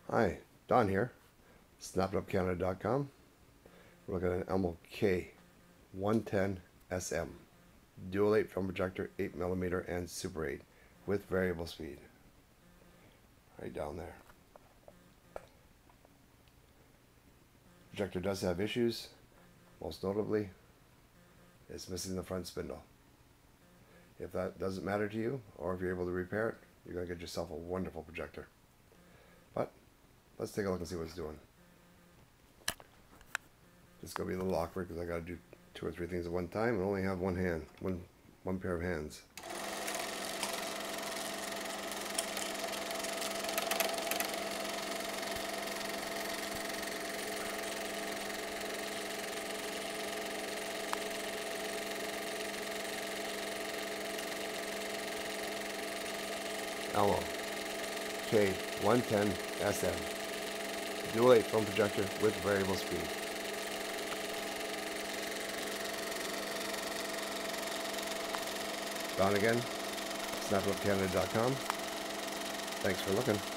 Hi, Don here, snapitupcanada.com. We're looking at an Elmo K 110 SM, dual 8 film projector, 8mm and Super 8 with variable speed. Right down there. Projector does have issues, most notably, it's missing the front spindle. If that doesn't matter to you, or if you're able to repair it, you're going to get yourself a wonderful projector. But let's take a look and see what it's doing. It's going to be a little awkward because I got to do 2 or 3 things at one time and only have one pair of hands. Elmo K 110 SM, dual 8 film projector with variable speed. Don again, snapitupcanada.com. Thanks for looking.